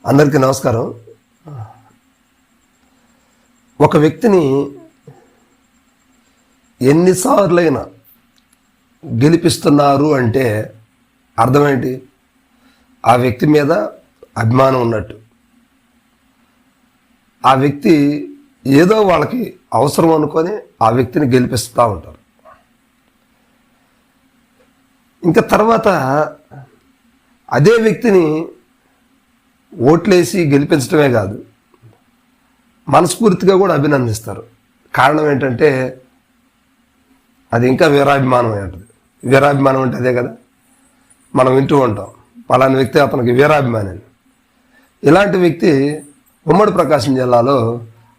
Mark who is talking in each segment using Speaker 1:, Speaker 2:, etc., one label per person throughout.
Speaker 1: అందరికీ నమస్కారం. ఒక వ్యక్తిని ఎన్నిసార్లైనా గెలిపిస్తున్నారు అంటే అర్థమేంటి? ఆ వ్యక్తి మీద అభిమానం ఉన్నట్టు. ఆ వ్యక్తి ఏదో వాళ్ళకి అవసరం అనుకొని ఆ వ్యక్తిని గెలిపిస్తూ ఉంటారు. ఇంకా తర్వాత అదే వ్యక్తిని ఓట్లేసి గెలిపించడమే కాదు, మనస్ఫూర్తిగా కూడా అభినందిస్తారు. కారణం ఏంటంటే అది ఇంకా వీరాభిమానం ఉంటుంది. వీరాభిమానం అంటే అదే కదా, మనం వింటూ ఉంటాం పలానా వ్యక్తి అతనికి వీరాభిమాని అని. ఇలాంటి వ్యక్తి ఉమ్మడి ప్రకాశం జిల్లాలో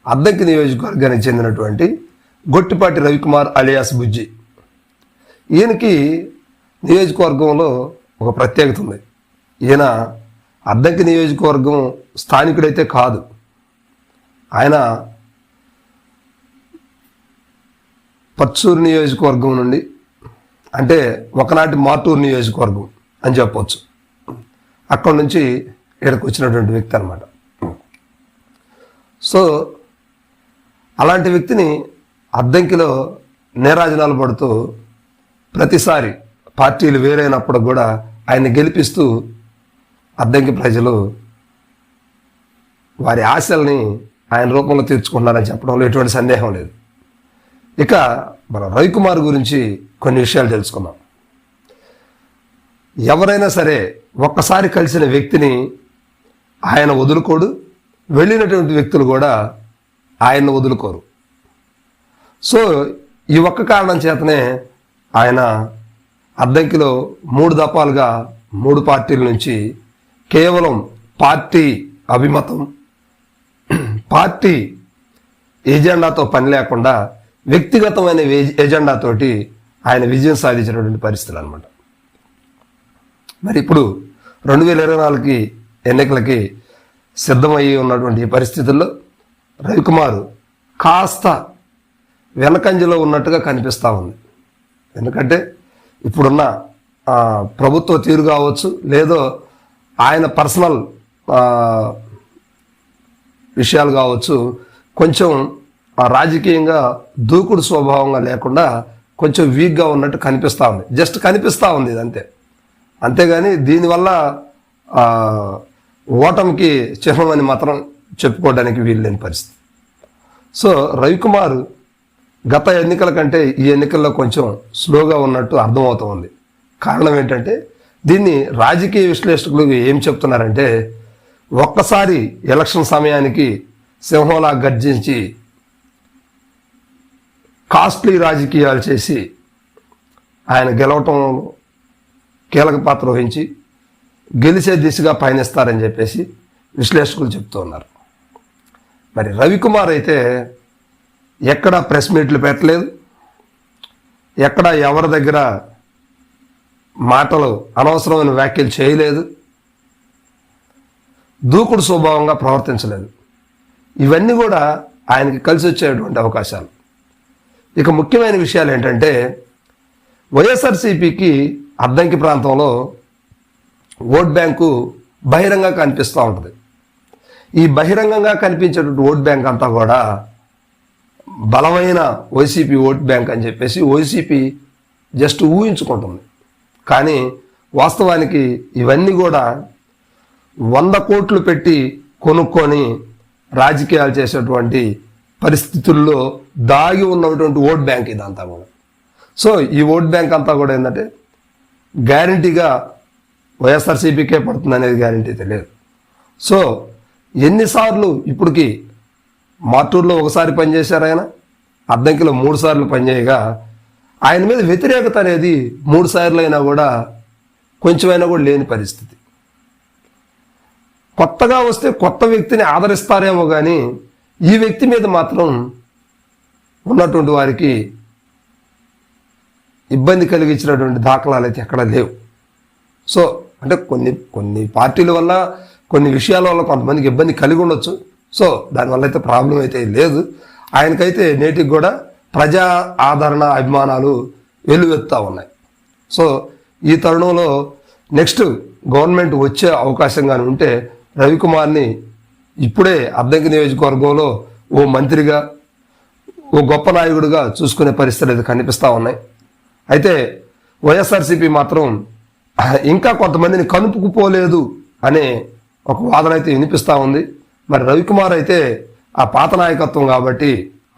Speaker 1: అద్దంకి నియోజకవర్గానికి చెందినటువంటి గొట్టిపాటి రవికుమార్ అలియాస్ బుజ్జి. ఈయనకి నియోజకవర్గంలో ఒక ప్రత్యేకత ఉంది. ఈయన అద్దంకి నియోజకవర్గం స్థానికుడైతే కాదు, ఆయన పచ్చూరు నియోజకవర్గం నుండి, అంటే ఒకనాటి మార్టూరు నియోజకవర్గం అని చెప్పవచ్చు, అక్కడి నుంచి ఇక్కడికి వచ్చినటువంటి వ్యక్తి అనమాట. సో అలాంటి వ్యక్తిని అద్దంకిలో నీరాజనాలు పడుతూ ప్రతిసారి పార్టీలు వేరైనప్పుడు కూడా ఆయన గెలిపిస్తూ అద్దంకి ప్రజలు వారి ఆశల్ని ఆయన రూపంలో తీర్చుకుంటున్నారని చెప్పడంలో ఎటువంటి సందేహం లేదు. ఇక మన రవికుమార్ గురించి కొన్ని విషయాలు తెలుసుకుందాం. ఎవరైనా సరే ఒక్కసారి కలిసిన వ్యక్తిని ఆయన వదులుకోడు, వెళ్ళినటువంటి వ్యక్తులు కూడా ఆయన్ని వదులుకోరు. సో ఈ ఒక్క కారణం చేతనే ఆయన అద్దంకిలో 3 దఫాలుగా 3 పార్టీల నుంచి కేవలం పార్టీ అభిమతం, పార్టీ ఎజెండాతో పని లేకుండా వ్యక్తిగతమైన ఎజెండాతోటి ఆయన విజయం సాధించినటువంటి పరిస్థితులు అనమాట. మరి ఇప్పుడు 2024 ఎన్నికలకి సిద్ధమయ్యి ఉన్నటువంటి ఈ పరిస్థితుల్లో రవికుమార్ కాస్త వెనకంజలో ఉన్నట్టుగా కనిపిస్తూ ఉంది. ఎందుకంటే ఇప్పుడున్న ప్రభుత్వ తీరు కావచ్చు, లేదో ఆయన పర్సనల్ విషయాలు కావచ్చు, కొంచెం రాజకీయంగా దూకుడు స్వభావంగా లేకుండా కొంచెం వీక్గా ఉన్నట్టు కనిపిస్తూ ఉంది. జస్ట్ కనిపిస్తూ ఉంది ఇది అంతే. అంతేగాని దీనివల్ల ఓటమికి చిహ్నం అని మాత్రం చెప్పుకోవడానికి వీల్లేని పరిస్థితి. సో రవికుమార్ గత ఎన్నికల కంటే ఈ ఎన్నికల్లో కొంచెం స్లోగా ఉన్నట్టు అర్థమవుతూ ఉంది. కారణం ఏంటంటే దీన్ని రాజకీయ విశ్లేషకులు ఏం చెప్తున్నారంటే, ఒక్కసారి ఎలక్షన్ సమయానికి సింహంలా గర్జించి కాస్ట్లీ రాజకీయాలు చేసి ఆయన గెలవటం కీలక పాత్ర వహించి గెలిచే దిశగా పయనిస్తారని చెప్పేసి విశ్లేషకులు చెప్తూ ఉన్నారు. మరి రవికుమార్ అయితే ఎక్కడా ప్రెస్ మీట్లు పెట్టలేదు, ఎక్కడా ఎవరి దగ్గర మాటలు అనవసరమైన వ్యాఖ్యలు చేయలేదు, దూకుడు స్వభావంగా ప్రవర్తించలేదు. ఇవన్నీ కూడా ఆయనకి కలిసి వచ్చేటువంటి అవకాశాలు. ఇక ముఖ్యమైన విషయాలు ఏంటంటే, వైఎస్ఆర్సీపీకి అద్దంకి ప్రాంతంలో ఓట్ బ్యాంకు బహిరంగంగా కనిపిస్తూ ఉంటుంది. ఈ బహిరంగంగా కనిపించేటువంటి ఓట్ బ్యాంక్ అంతా కూడా బలమైన వైసీపీ ఓట్ బ్యాంక్ అని చెప్పేసి వైసీపీ జస్ట్ ఊహించుకుంటుంది. కానీ వాస్తవానికి ఇవన్నీ కూడా 100 కోట్లు పెట్టి కొనుక్కొని రాజకీయాలు చేసేటువంటి పరిస్థితుల్లో దాగి ఉన్నటువంటి ఓట్ బ్యాంక్ ఇదంతా కూడా. సో ఈ ఓట్ బ్యాంక్ అంతా కూడా ఏంటంటే గ్యారంటీగా వైఎస్ఆర్సీపీకే పడుతుంది అనేది గ్యారంటీ తెలియదు. సో ఎన్నిసార్లు ఇప్పటికి మార్టూరులో ఒకసారి పనిచేశారు, ఆయన అద్దంకిలో 3 సార్లు పనిచేయగా ఆయన మీద వ్యతిరేకత అనేది 3 సార్లు అయినా కూడా కొంచెమైనా కూడా లేని పరిస్థితి. కొత్తగా వస్తే కొత్త వ్యక్తిని ఆదరిస్తారేమో కానీ ఈ వ్యక్తి మీద మాత్రం ఉన్నటువంటి వారికి ఇబ్బంది కలిగించినటువంటి దాఖలాలు అయితే ఎక్కడా లేవు. సో అంటే కొన్ని పార్టీల వల్ల, కొన్ని విషయాల వల్ల కొంతమందికి ఇబ్బంది కలిగి ఉండొచ్చు. సో దానివల్ల అయితే ప్రాబ్లం అయితే లేదు. ఆయనకైతే నేటికి కూడా ప్రజా ఆదరణ, అభిమానాలు వెల్లువెత్తుతూ ఉన్నాయి. సో ఈ తరుణంలో నెక్స్ట్ గవర్నమెంట్ వచ్చే అవకాశం కానీ ఉంటే రవికుమార్ని ఇప్పుడే అద్దంకి నియోజకవర్గంలో ఓ మంత్రిగా ఓ గొప్ప నాయకుడిగా చూసుకునే పరిస్థితులు అయితే కనిపిస్తూ ఉన్నాయి. అయితే వైఎస్ఆర్సీపీ మాత్రం ఇంకా కొంతమందిని కనుపుకుపోలేదు అనే ఒక వాదన అయితే వినిపిస్తూ ఉంది. మరి రవికుమార్ అయితే ఆ పాత నాయకత్వం కాబట్టి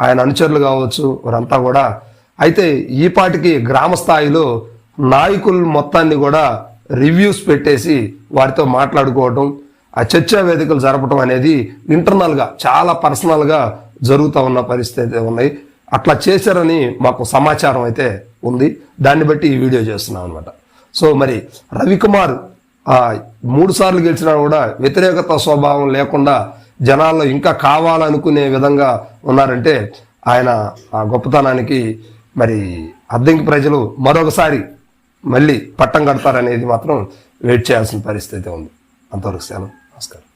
Speaker 1: ఆయన అనుచరులు కావచ్చు వారంతా కూడా అయితే ఈ పాటికి గ్రామ స్థాయిలో నాయకులు మొత్తాన్ని కూడా రివ్యూస్ పెట్టేసి వారితో మాట్లాడుకోవటం, ఆ చర్చా వేదికలు జరపడం అనేది ఇంటర్నల్గా చాలా పర్సనల్గా జరుగుతూ ఉన్న పరిస్థితి ఉన్నాయి. అట్లా చేశారని మాకు సమాచారం అయితే ఉంది. దాన్ని బట్టి ఈ వీడియో చేస్తున్నాం అనమాట. సో మరి రవికుమార్ 3 సార్లు గెలిచినా కూడా వ్యతిరేకత స్వభావం లేకుండా జనాల్లో ఇంకా కావాలనుకునే విధంగా ఉన్నారంటే ఆయన ఆ గొప్పతనానికి మరి అద్దంకి ప్రజలు మరొకసారి మళ్ళీ పట్టం కడతారనేది మాత్రం వెయిట్ చేయాల్సిన పరిస్థితి ఉంది. అంతవరకు సెలవు. నమస్కారం.